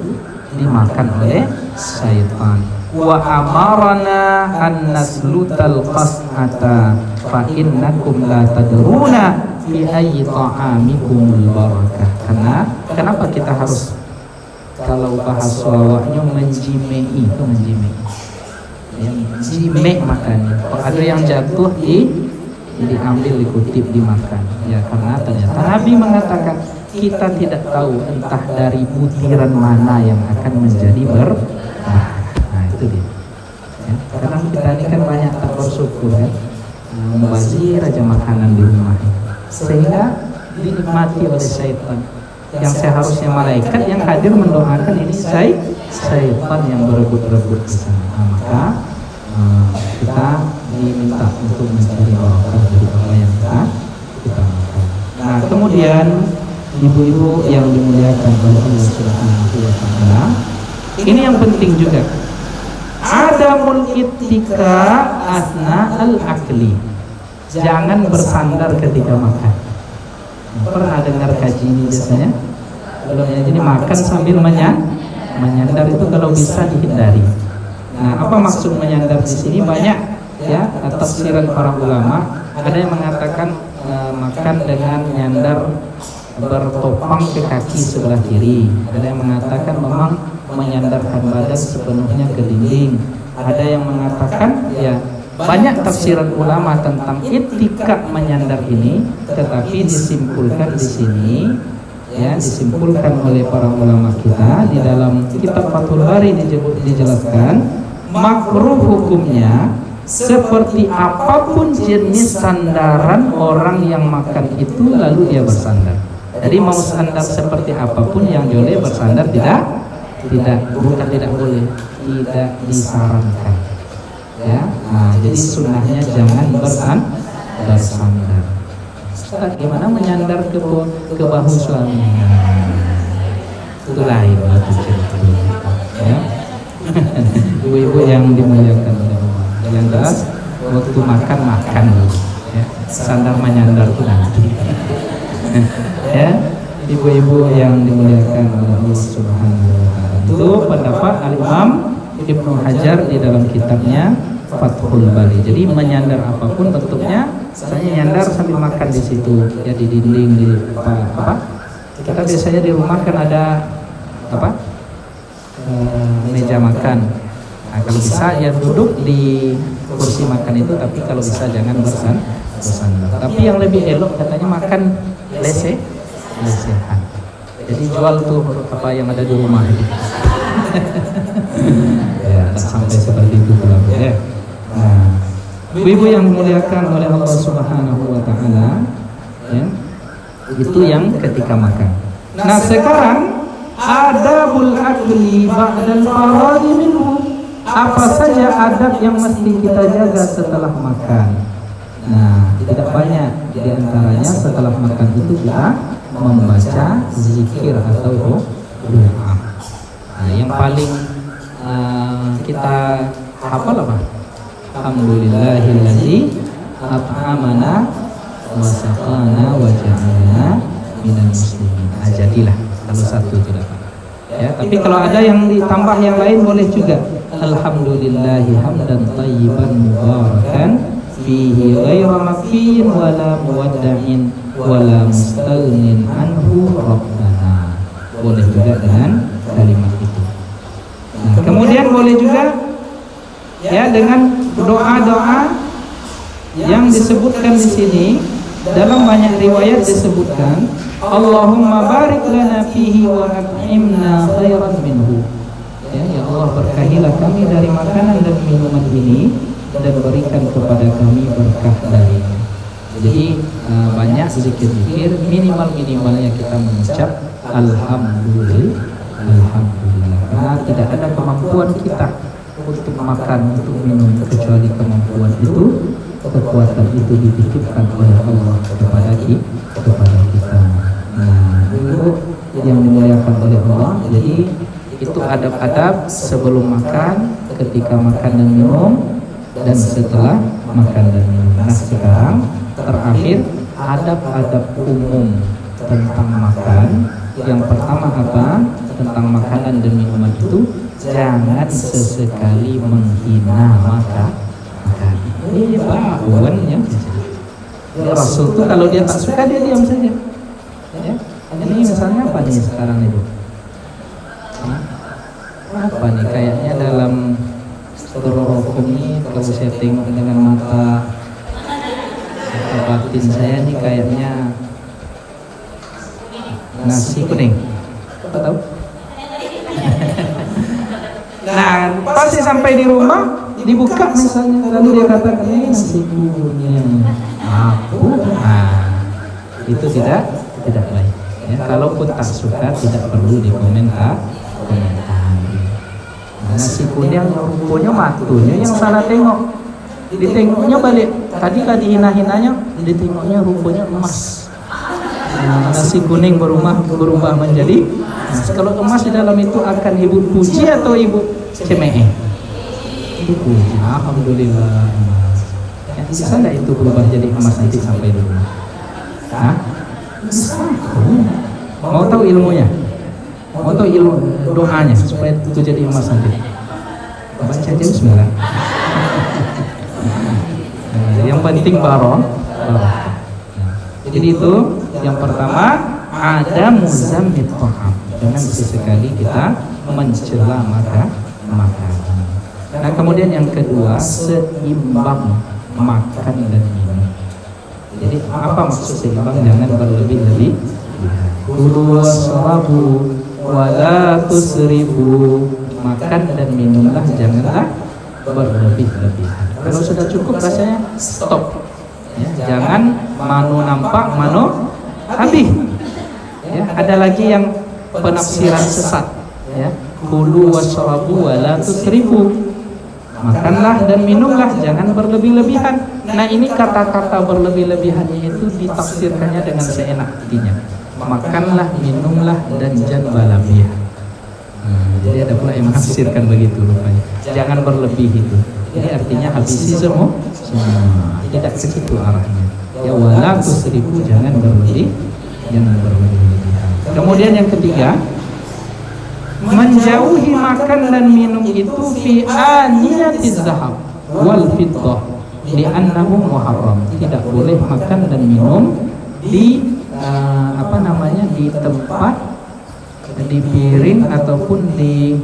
dimakan oleh syaitan. Wa amarna an naslutal qas'ata fa innakum la tadruna fi ayyi ta'amikumul barakah. Kenapa kita harus, kalau bahasa awaknya menjimei, itu menjimei. Yang jime makannya. Kalau ada yang jatuh diambil, dikutip, dimakan. Ya, karena ternyata Nabi mengatakan kita tidak tahu entah dari butiran mana yang akan menjadi berkah. Nah, itu dia. Ya, karena kita ini kan banyak tak bersyukur ya, membazir aja makanan di rumah, sehingga dinikmati oleh syaitan. Yang seharusnya malaikat yang hadir mendoakan, ini syaitan yang berebut-rebut di sana. Nah, maka kita diminta untuk mencari barokah dari apa yang kita makan. Nah, kemudian ibu-ibu yang dimuliakan oleh Allah Subhanahu wa taala, ini yang penting juga. Adamul ittika asna al-akli. Jangan bersandar ketika makan. Pernah dengar kaji ini biasanya? Belum ya, jadi makan sambil menyandar itu kalau bisa dihindari. Nah, apa maksud menyandar di sini? Banyak ya tafsiran para ulama. Ada yang mengatakan makan dengan nyandar bertopang ke kaki sebelah kiri. Ada yang mengatakan memang menyandarkan badan sepenuhnya ke dinding. Ada yang mengatakan ya banyak tafsiran ulama tentang ittika menyandar ini, tetapi disimpulkan di sini ya, disimpulkan oleh para ulama kita di dalam kitab Fathul Bari dijelaskan makruh hukumnya seperti apapun jenis sandaran orang yang makan itu lalu dia bersandar. Jadi mau sandar seperti apapun yang boleh bersandar bukan tidak boleh, tidak disarankan. Ya, nah, jadi sunnahnya jangan bersandar. Ustaz, gimana menyandar ke bahu suami? Itu lain itu cerita. Ya. Ibu-ibu yang dimuliakan oleh Allah. Yang jelas waktu makan ya. Sandar menyandar itu nanti. Ya. Ibu-ibu yang dimuliakan oleh Allah Subhanahu wa taala. Itu pendapat Al-Imam Ibnu Hajar di dalam kitabnya Fathul Bari. Jadi menyandar apapun bentuknya, saya nyandar sambil makan di situ, ya di dinding, di apa? Kita biasanya di rumah kan ada apa? Meja makan. Nah, kalau bisa ya duduk di kursi makan itu, tapi kalau bisa jangan bersandar. Tapi yang lebih elok katanya makan lesehan. Jadi jual tuh apa yang ada di rumah. Ya, tak sampai seperti itu pula ya. Nah, ibu yang dimuliakan oleh Allah Subhanahu wa taala, ya. Itu yang ketika makan. Nah, sekarang adabul akli ba'dal faraghi minhu. Apa saja adab yang mesti kita jaga setelah makan? Nah, tidak banyak di antaranya setelah makan itu kita membaca zikir atau doa. Nah, yang paling kita hafal apa? Alhamdulillahillazi at'amana wa saqana wa ja'alna minal muslimin. Jadilah kalau satu itu dapat. Ya, tapi kalau ada yang ditambah yang lain boleh juga. Alhamdulillahi hamdan tayyiban mubarakan fihi ghaira makfiin wala muwadda'in wala mustaghnin anhu rabbana. Boleh juga dengan kalimat itu. Nah, kemudian boleh juga ya dengan doa-doa yang disebutkan di sini. Dalam banyak riwayat disebutkan Allahumma barik lana fihi wa at'imna khairan minhu. Ya Allah, berkahilah kami dari makanan dan minuman ini dan berikan kepada kami berkah darinya. Jadi banyak zikir-zikir, minimalnya kita mengucap alhamdulillah, karena tidak ada kemampuan kita untuk makan, untuk minum, kecuali kemampuan itu, kekuatan itu dititipkan oleh Allah kepada kita. Nah, itu yang dimuliakan oleh Allah. Jadi itu adab-adab sebelum makan, ketika makan dan minum, dan setelah makan dan minum. Nah, sekarang terakhir adab-adab umum tentang makan. Yang pertama apa? Tentang makanan dan minuman itu jangan sesekali menghina makan. Ini bauan ya. Rasul itu kalau dia tak suka dia diam saja. Ya. Ini misalnya apa nih sekarang itu? Apa nih kayaknya dalam styrofoam ini kalau saya tengok dengan mata batin saya nih kayaknya nasi kuning. Apa tahu? Nah, pasti sampai di rumah dibuka misalnya, lalu dia katakan ini nasi kuning. Nah, itu tidak baik. Ya, kalaupun tak suka tidak perlu dikomentari. Nasi kuning rumputnya matunya yang salah tengok, ditengoknya balik. Tadi lah dihina-hinanya, ditengoknya rumputnya emas. Nah, nasi kuning berubah menjadi emas. Kalau emas di dalam itu akan ibu puji atau ibu cemeh? Ibu puji. Alhamdulillah emas. Ya, bisa nggak itu berubah jadi emas nanti sampai di rumah? Hah? Mau tahu ilmunya? Mau tahu ilmu doanya supaya itu jadi emas nanti? Baca aja bismillah. Yang penting barokah. Jadi itu yang pertama, ada muzammit ta'am. Jangan sesekali kita mencela makanan. Nah, kemudian yang kedua, seimbang makan dan minum. Jadi apa maksud seimbang? Jangan berlebih-lebih. Kulu wasrabu wala tusrifu. Makan dan minumlah, janganlah berlebih-lebihan. Kalau sudah cukup rasanya stop. Ya, jangan manu nampak manu habis. Ya, ada lagi yang penafsiran sesat. Ya, kulu wasrabu wala tusrifu. makanlah dan minumlah, jangan berlebih-lebihan. Nah ini kata-kata berlebih-lebihannya itu ditafsirkannya dengan seenak hatinya. Makanlah, minumlah, dan jangan lebih. Jadi ada pula yang menafsirkan begitu rupanya. Jangan berlebih itu. Jadi artinya habisi semua. Tidak segitu arahnya. Ya wala tusrifu, jangan berlebih, jangan berlebih-lebihan. Kemudian yang ketiga, menjauhi makan dan minum itu fi aniyatiz zahab wal fiddah li'annahu muharram. Tidak boleh makan dan minum di di tempat, di piring ataupun di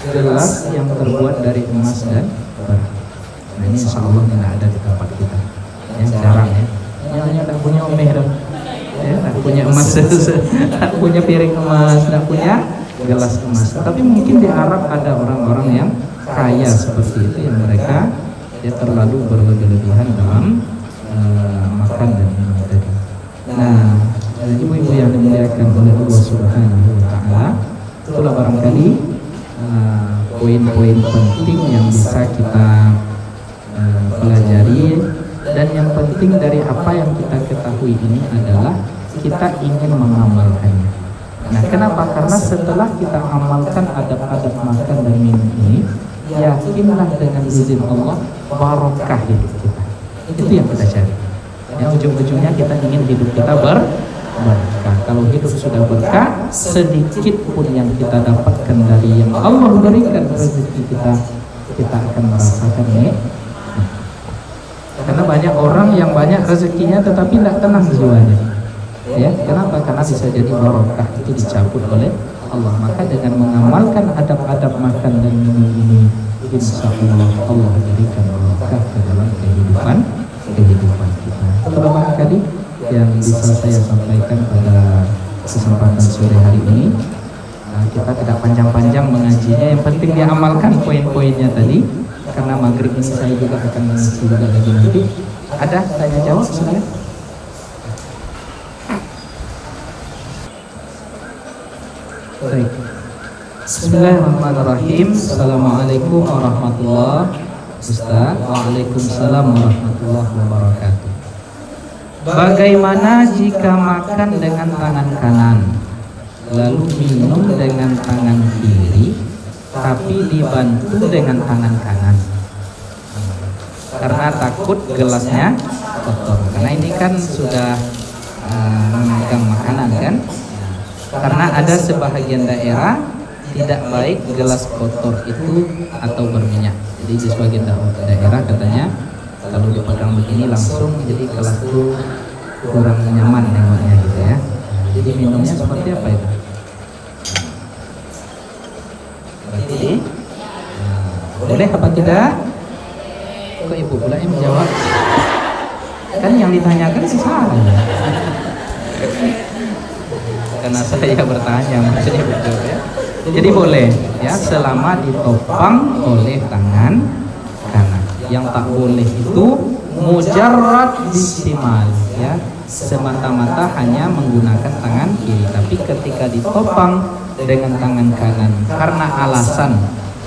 gelas yang terbuat dari emas dan perak. Nah ini insya Allah tidak ada di tempat kita, ya jarang ya. Hanya tak punya omeh dong, ya tak punya emas, tak punya piring emas, tak punya gelas emas. Tapi mungkin di Arab ada orang-orang yang kaya seperti itu, yang mereka terlalu berlebih-lebihan dalam makan dan minum tadi. Nah, ibu-ibu yang dimuliakan oleh Allah Subhanahu wa Ta'ala, itulah barangkali poin-poin penting yang bisa kita pelajari. Dan yang penting dari apa yang kita ketahui ini adalah kita ingin mengamalkannya. Nah, kenapa? Karena setelah kita amalkan adab-adab makan dan minum ini, yakinlah dengan izin Allah barokah hidup kita. Itu yang kita cari. Yang ujung-ujungnya kita ingin hidup kita berkah. Kalau hidup sudah berkah, sedikit pun yang kita dapatkan dari yang Allah berikan rezeki kita akan merasakan nikmat. Karena banyak orang yang banyak rezekinya tetapi tidak tenang jiwanya. Ya, kenapa? Karena bisa jadi barokah itu dicabut oleh Allah. Maka dengan mengamalkan adab-adab makan dan minum ini, insya Allah Allah berikan barokah ke dalam kehidupan kita. Itulah barangkali yang bisa saya sampaikan pada kesempatan sore hari ini. Nah, kita tidak panjang-panjang mengajinya, yang penting dia amalkan poin-poinnya tadi. Karena maghrib ini saya juga akan mengaji juga lagi nanti. Ada tanya jawab silakan. Baik. Bismillahirrahmanirrahim. Assalamualaikum warahmatullahi wabarakatuh. Waalaikumsalam warahmatullahi wabarakatuh. Bagaimana jika makan dengan tangan kanan, lalu minum dengan tangan kiri, tapi dibantu dengan tangan kanan? Karena takut gelasnya kotor. Karena ini kan sudah memegang makanan kan. Karena ada sebahagian daerah tidak baik gelas kotor itu atau berminyak. Jadi di sebagian daerah katanya kalau dipegang begini langsung, jadi gelas itu kurang nyaman nengoknya gitu ya. Jadi minumnya seperti apa itu? Berarti boleh apa tidak? Kok ibu pula yang menjawab? Kan yang ditanyakan sih saya. Karena saya bertanya maksudnya betul ya. Jadi boleh ya selama ditopang oleh tangan kanan. Yang tak boleh itu mujarrad bisimal ya, semata-mata hanya menggunakan tangan kiri. Tapi ketika ditopang dengan tangan kanan karena alasan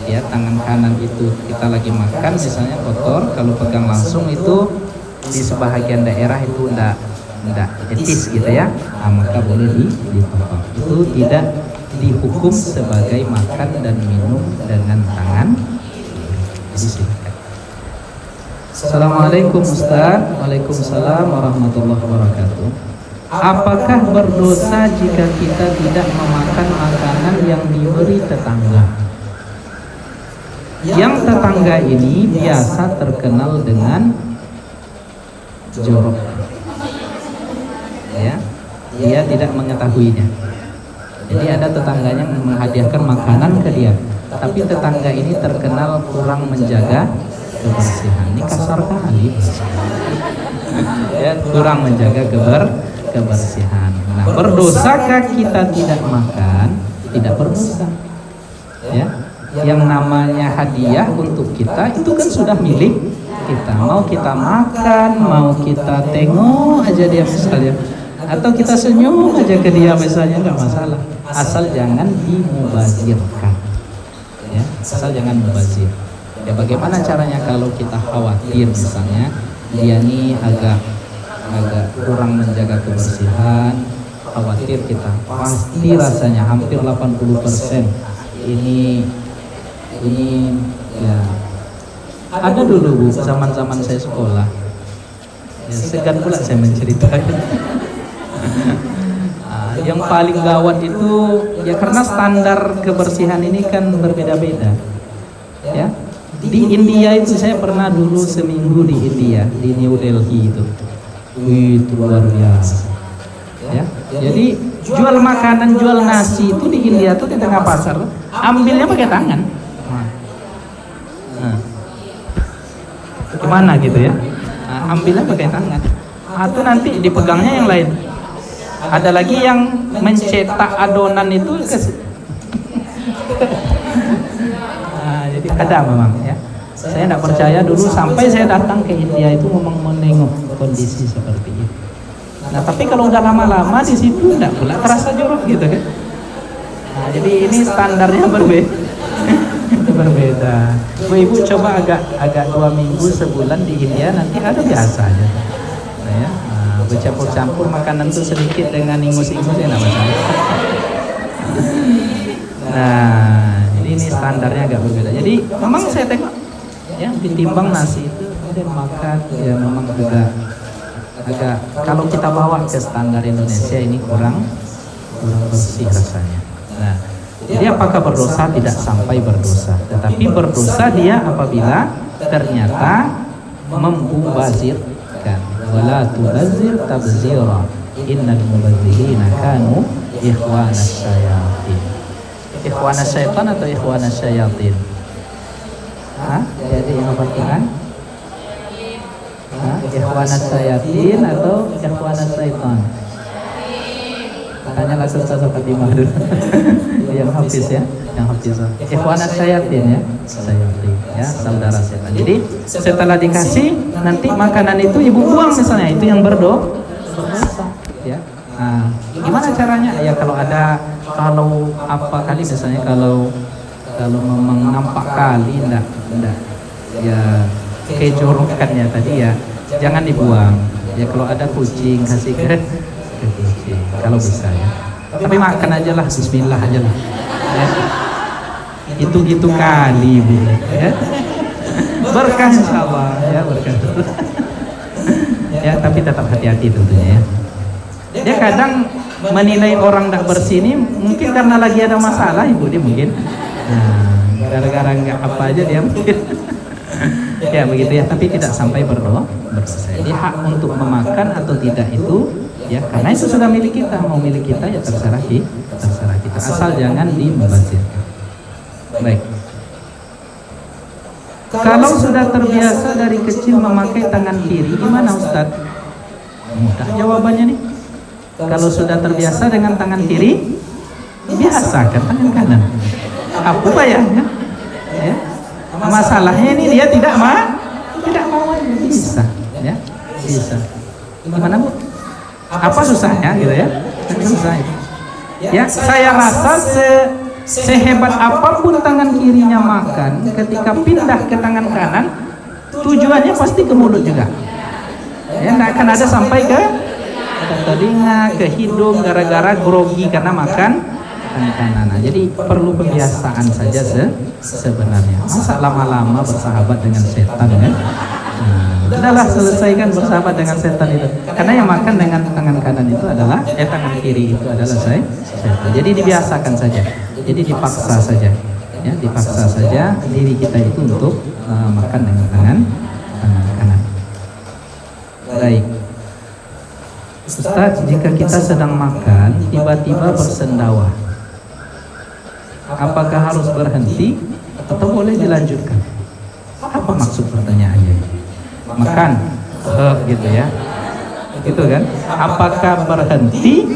ya, tangan kanan itu kita lagi makan misalnya kotor, kalau pegang langsung itu di sebahagian daerah itu enggak etis gitu ya. Nah, maka boleh ditopang. Itu tidak dihukum sebagai makan dan minum dengan tangan. Jadi silakan. Assalamualaikum Ustaz. Waalaikumsalam warahmatullahi wabarakatuh. Apakah berdosa jika kita tidak memakan makanan yang diberi tetangga? Yang tetangga ini biasa terkenal dengan jorok. Ya, dia tidak mengetahuinya. Jadi ada tetangganya yang menghadiahkan makanan ke dia, tapi tetangga ini terkenal kurang menjaga kebersihan. Ini kasar kali. Ya, kurang menjaga kebersihan. Nah, berdosakah kita tidak makan? Tidak berdosa. Ya, yang namanya hadiah untuk kita itu kan sudah milik kita. Mau kita makan, mau kita tengok aja dia misalnya, atau kita senyum aja ke dia misalnya, nggak masalah, asal jangan dimubazirkan ya, asal jangan mubazir. Ya bagaimana caranya kalau kita khawatir misalnya dia nih agak kurang menjaga kebersihan, khawatir kita pasti rasanya hampir 80% ini ya ada dulu Bu zaman saya sekolah ya, segan pula saya menceritakan. Yang paling gawat itu ya karena standar kebersihan ini kan berbeda-beda ya. Di India itu saya pernah dulu seminggu di India, di New Delhi itu luar biasa ya. Jadi jual makanan, jual nasi itu di India tuh di tengah pasar ambilnya pakai tangan. Gimana gitu ya, ambilnya pakai tangan atau nanti dipegangnya yang lain. Ada lagi yang mencetak adonan itu jadi ada memang ya. Saya tidak percaya dulu sampai saya datang ke India itu memang menengok kondisi seperti itu. Nah tapi kalau udah lama-lama di situ tidak pula terasa jorok gitu kan. Nah, jadi ini standarnya berbeda. Ibu coba agak 2 minggu sebulan di India nanti ada biasa aja. Nah, ya, bercampur-campur makanan tuh sedikit dengan ingus-ingus ya tidak masalah. Nah ini standarnya agak berbeda. Jadi memang saya tengok ya ditimbang nasi itu kemudian makan ya memang agak kalau kita bawa ke standar Indonesia ini kurang bersih rasanya. Nah, jadi apakah berdosa? Tidak sampai berdosa, tetapi berdosa dia apabila ternyata membazirkan. Wala tubazir tabzira innal mubazirina kanu ikhwanas syayatin. Ikhwanas syaitan atau ikhwanas syayatin? Jadi yang Al-Quran? Ikhwanas syayatin atau ikhwanas syaitan? Tanyalah Ustaz Fatimah dulu. Yang hafiz ya, yang hafiz. Ikhwanas syayatin ya, syayatin ya, saudara setan. Jadi setelah dikasih nanti makanan itu ibu buang misalnya, itu yang berdosa ya. Nah, gimana caranya? Ya kalau apa kali misalnya kalau memang nampak kali enggak ya kejorokannya tadi ya jangan dibuang. Ya kalau ada kucing kasih ke kucing kalau bisa ya. Tapi makan aja lah, bismillah aja lah. Ya. Itu kali Bu ya. Berkah insyaallah ya, berkah. Ya tapi tetap hati-hati tentunya ya. Dia kadang menilai orang tidak bersih ini mungkin karena lagi ada masalah ibu dia mungkin. Nah, gara-gara nggak apa aja dia mungkin. Ya begitu ya, tapi tidak sampai berdosa. Jadi hak untuk memakan atau tidak itu ya karena itu sudah milik kita, mau milik kita ya terserah kita. Asal jangan dimubazirkan. Baik. Kalau sudah terbiasa dari kecil memakai tangan kiri, gimana Ustaz? Mudah jawabannya nih. Kalau sudah terbiasa dengan tangan kiri, biasakan tangan kanan. Apa ya? Ya. Masalahnya ini dia tidak mau bisa, ya bisa. Gimana Bu? Apa susahnya gitu ya? Susah itu. Ya, saya rasa sehebat apapun tangan kirinya makan, ketika pindah ke tangan kanan, tujuannya pasti ke mulut juga. Ya, nggak akan ada sampai ke telinga, ke hidung gara-gara grogi karena makan tangan kanan. Nah, jadi perlu pembiasaan saja sebenarnya. Masa lama-lama bersahabat dengan setan kan? Udahlah selesaikan bersahabat dengan setan itu. Karena yang makan dengan tangan kanan itu adalah tangan kiri itu adalah setan. Jadi dibiasakan saja. Jadi dipaksa saja. Ya, dipaksa saja diri kita itu untuk makan dengan tangan kanan. Baik. Ustaz, jika kita sedang makan tiba-tiba bersendawa, apakah harus berhenti atau boleh dilanjutkan? Apa maksud pertanyaannya? Makan gitu ya, gitu kan? Apakah berhenti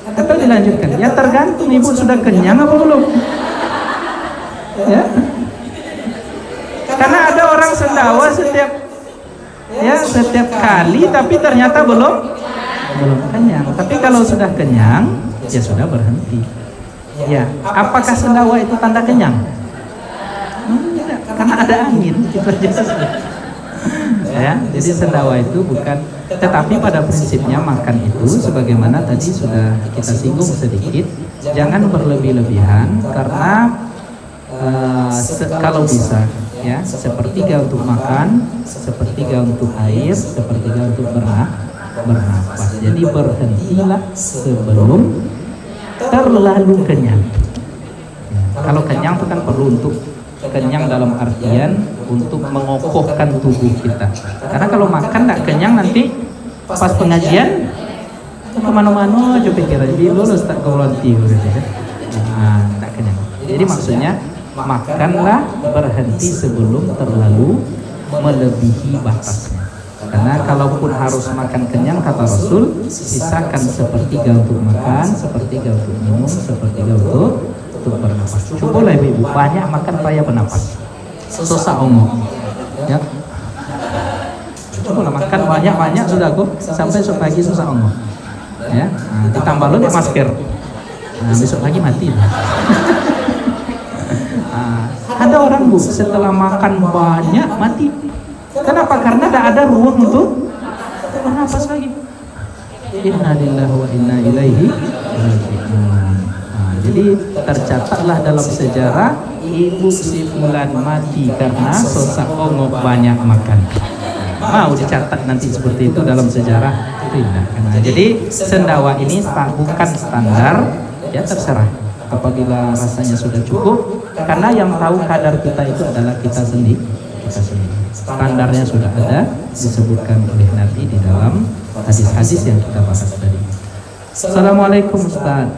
atau dilanjutkan? Ya tergantung ibu sudah kenyang apa belum. Ya, karena ada orang sendawa setiap kali tapi ternyata belum kenyang. Tapi kalau sudah kenyang ya sudah berhenti. Ya, apakah sendawa itu tanda kenyang? Tidak. karena ada angin itu aja susah. Ya, jadi sendawa itu bukan, tetapi pada prinsipnya makan itu sebagaimana tadi sudah kita singgung sedikit, jangan berlebih-lebihan karena kalau bisa ya, sepertiga untuk makan, sepertiga untuk air, sepertiga untuk bernapas. Jadi berhentilah sebelum terlalu kenyang. Kalau kenyang itu kan perlu untuk kenyang dalam artian untuk mengokohkan tubuh kita. Karena kalau makan tidak kenyang nanti pas pengajian kemana-mana aja pikiran jadi lulus tak volunteer gitu ya. Nah, tidak kenyang. Jadi maksudnya makanlah berhenti sebelum terlalu melebihi batasnya. Karena kalaupun harus makan kenyang kata Rasul, sisakan sepertiga untuk makan, sepertiga untuk minum, sepertiga untuk bernapas. Cobalah ibu, banyak makan payah bernapas. Susah omong. Ya. Cobalah makan banyak sudah kok sampai besok pagi susah omong. Ya. Nah, ditambah lo masker. Nah, besok pagi mati. Ada orang bu setelah makan banyak mati. Kenapa? Karena tidak ada ruang untuk bernapas lagi. Inna lillahi wa inna ilaihi raji'un. Jadi tercatatlah dalam sejarah ibu si fulan mati karena sosak ongok banyak makan. Mau dicatat nanti seperti itu dalam sejarah. Nah, jadi sendawa ini bukan standar, ya terserah. Apabila rasanya sudah cukup, karena yang tahu kadar kita itu adalah kita sendiri. Standarnya sudah ada, disebutkan oleh Nabi di dalam hadis-hadis yang kita bahas tadi. Assalamualaikum Ustaz.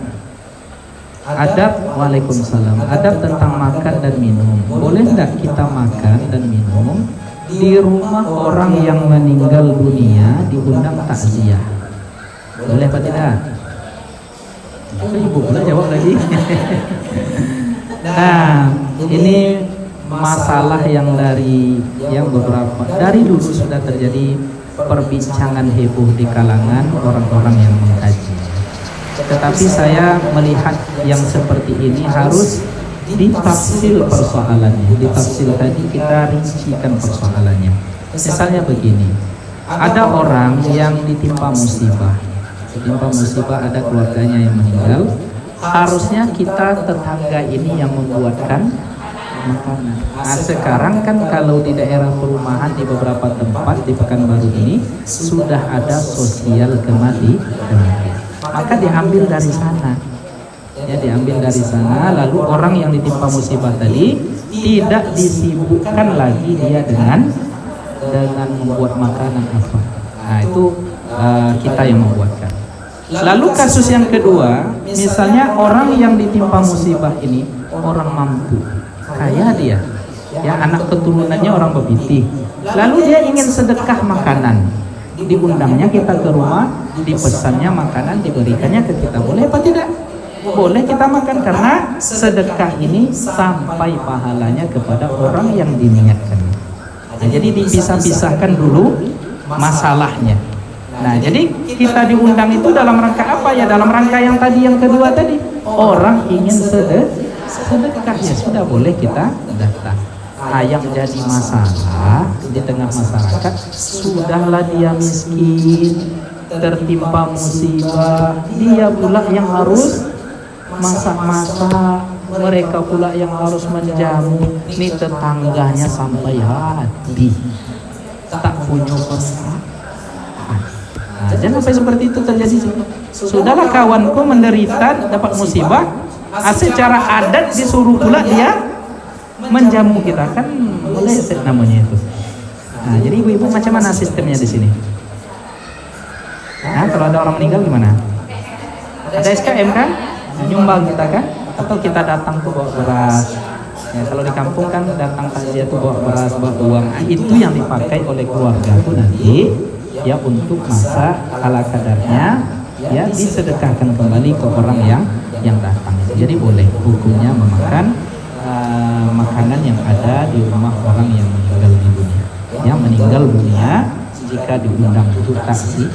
Waalaikumsalam. Adab tentang makan dan minum. Boleh tidak kita makan dan minum di rumah orang yang meninggal dunia diundang takziah? Boleh apa tidak? Ibu boleh jawab lagi. Nah, ini masalah yang beberapa dari dulu sudah terjadi perbincangan heboh di kalangan orang-orang yang mengkaji. Tetapi saya melihat yang seperti ini harus ditafsir persoalannya. Ditafsir tadi kita rincikan persoalannya. Misalnya begini, ada orang yang ditimpa musibah. Ada keluarganya yang meninggal. Harusnya kita tetangga ini yang membuatkan makanan. Nah, sekarang kan kalau di daerah perumahan di beberapa tempat di Pekanbaru ini sudah ada sosial kematian. Maka diambil dari sana. Ya, diambil dari sana, lalu orang yang ditimpa musibah tadi tidak disibukkan lagi dia dengan membuat makanan apa. Nah, itu kita yang membuatkan. Lalu kasus yang kedua, misalnya orang yang ditimpa musibah ini orang mampu, kaya dia, ya anak keturunannya orang bebitih. Lalu dia ingin sedekah makanan, diundangnya kita ke rumah, dipesannya makanan, diberikannya ke kita. Boleh apa tidak? Boleh kita makan karena sedekah ini sampai pahalanya kepada orang yang diniatkan. Nah, jadi dipisah-pisahkan dulu masalahnya. Nah, jadi kita diundang itu dalam rangka apa ya? Dalam rangka yang tadi, yang kedua tadi, orang ingin sedekah, ya sudah boleh kita datang. Yang jadi masalah di tengah masyarakat, sudahlah dia miskin, tertimpa musibah, dia pula yang harus masak-masak, mereka pula yang harus menjamu. Ini tetangganya sampai hati, tak punya perasaan. Nah, jangan sampai seperti itu terjadi. Sudahlah kawanku menderita, dapat musibah, secara adat disuruh pula dia menjamu kita, kan meleset namanya itu. Nah, jadi ibu-ibu macam mana sistemnya di sini? Nah, kalau ada orang meninggal gimana? Ada SKM kan? Nyumbang kita kan? Atau kita datang tuh bawa beras? Ya, kalau di kampung kan datang takziah tuh bawa beras, bawa uang. Nah, itu yang dipakai oleh keluarga itu nanti ya untuk masak ala kadarnya, ya disedekahkan kembali ke orang yang datang. Jadi boleh hukumnya memakan makanan yang ada di rumah orang yang meninggal di dunia. Yang meninggal dunia jika diundang untuk takziah.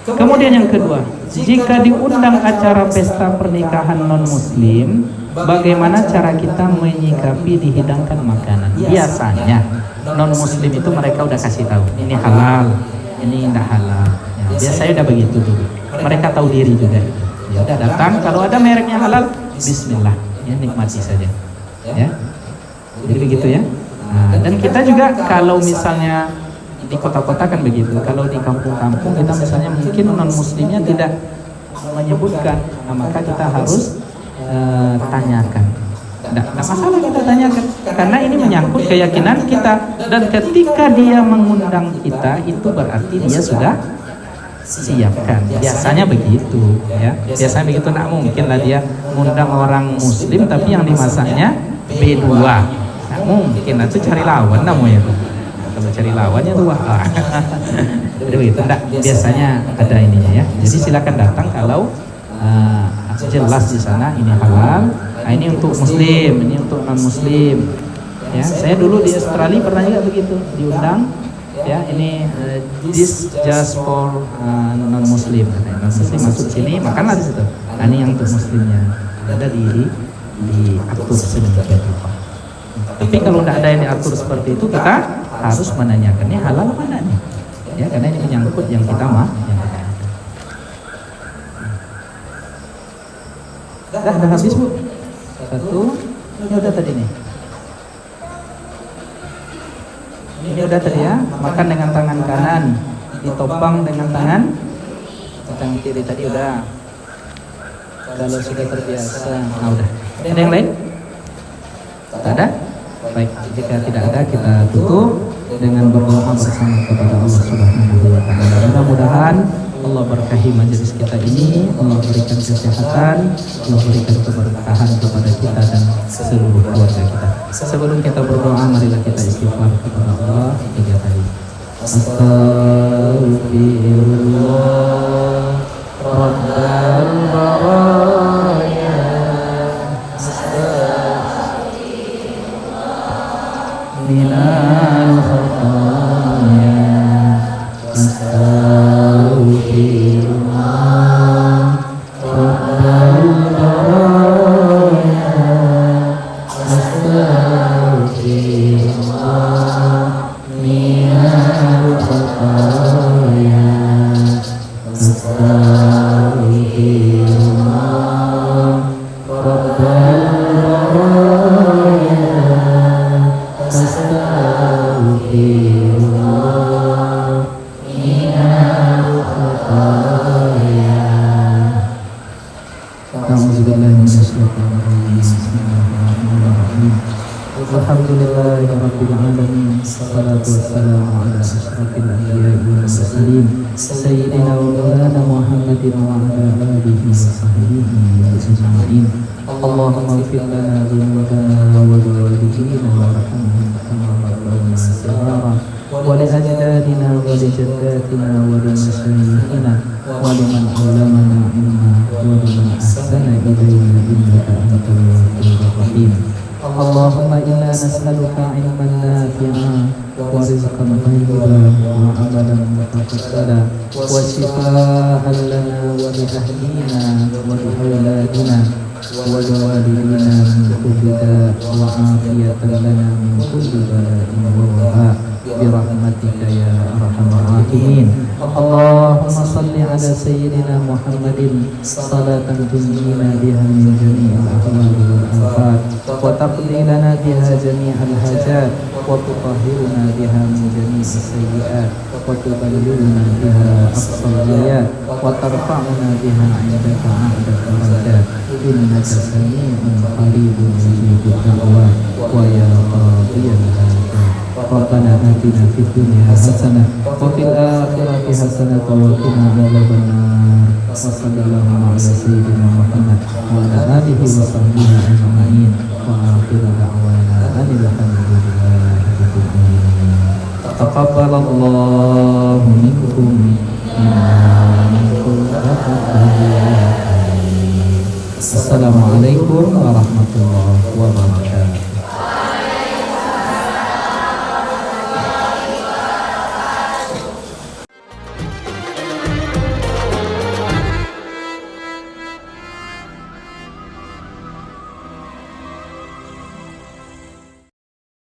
Kemudian yang kedua, jika diundang acara pesta pernikahan non muslim, bagaimana cara kita menyikapi dihidangkan makanan. Biasanya non muslim itu mereka udah kasih tahu ini halal, ini tidak halal. Ya, biasanya udah begitu dulu. Mereka tahu diri juga. Ya udah datang, kalau ada mereknya halal, bismillah, ya nikmati saja. Ya, jadi begitu ya. Nah, dan kita juga kalau misalnya di kota-kota kan begitu. Kalau di kampung-kampung kita misalnya mungkin non muslimnya tidak menyebutkan, nah, maka kita harus tanyakan. Tidak masalah kita tanyakan, karena ini menyangkut keyakinan kita. Dan ketika dia mengundang kita, itu berarti dia sudah siapkan. Biasanya begitu, ya. Biasanya begitu. Nak mungkin lah dia mengundang orang muslim tapi yang dimasaknya B2. Nah, mungkin itu cari lawan namanya tuh. Kalau cari lawannya tuh wah. Jadi begitu. Enggak, biasanya ada ininya ya. Jadi silakan datang kalau jelas di sana ini halal. Nah, ini untuk muslim, ini untuk non muslim. Ya, saya dulu di Australia pernah juga begitu, diundang. Ya, ini this just for non muslim. Non muslim masuk sini makanlah di situ. Nah, ini yang untuk muslimnya. Ada diatur sedemikian rupa. Tapi kalau tidak ada yang diatur seperti itu, kita harus menanyakannya halal apa enggak nih? Ya, karena ini menyangkut yang kita mah. Dah habis Bu. Satu. Ini udah tadi nih. Ini udah tadi ya. Makan dengan tangan kanan, ditopang dengan tangan kiri tadi udah. Kalau sudah terbiasa, nah udah. Ada yang lain? Tak ada? Baik, jika tidak ada kita tutup dengan berdoa bersama kepada Allah Subhanahu wa taala. Mudah-mudahan Allah berkahi majelis kita ini, Allah berikan kesehatan, Allah berikan keberkahan kepada kita dan seluruh keluarga kita. Sebelum kita berdoa, marilah kita istighfar kepada Allah 3 kali. Astaghfirullah Rabbal baraya minal khataya astaghfirullah rabbal baraya astaghfirullah minal khataya astaghfirullah rabbal baraya astaghfirullah minal khataya. A'udzubillahi minasyaitonir rajim. Bismillahirrahmanirrahim. Alhamdulillahi rabbil alamin. Wassalatu wassalamu ala asyrafil anbiya'i wal mursalin sayyidina wa maulana Muhammadin wa ala alihi wa sahbihi ajma'in. Allahumma ighfir lana dhunubana wa liwalidina warhamhum kama rabbawna shighara wa li ajdadina wa li jaddatina wa li mashayikhina wa liman 'allamana ilma wa liman ahsana ilayna innaka antal wahhab rahim. Allahumma inna nas'aluka ilman nafi'an wa rizqan thayyiban wa amalan mutaqabbala wa shifaa'an lana wa li ahlina wa li awladina wa li walidina min kulli da' wa 'afiyatan lana min kulli bala'in wa waba' bi rahmatika ya arhamar rahimin. Allahumma salli ala sayyidina Muhammadin salatan tunjina biha min jami'il ahwali wal afat wa taqdi lana biha jami'al hajat wa tutahhiruna biha min jami'is sayyi'at wa tuballighuna biha aqsal ghayat wa tarfa'una biha 'indaka a'la darajat innaka sami'un qaribun mujibud da'wat wa ya qadiyal hajat. Rabbana atina fid dunya hasanah wa fil akhirati hasanah wa qina adzaban nar. Wa sallallahu ala sayyidina Muhammad wa ala alihi wa sahbihi ajma'in. Wa akhiru da'wana alhamdulillahi rabbil alamin. Taqabbalallahu minkum Assalamualaikum warahmatullahi wabarakatuh.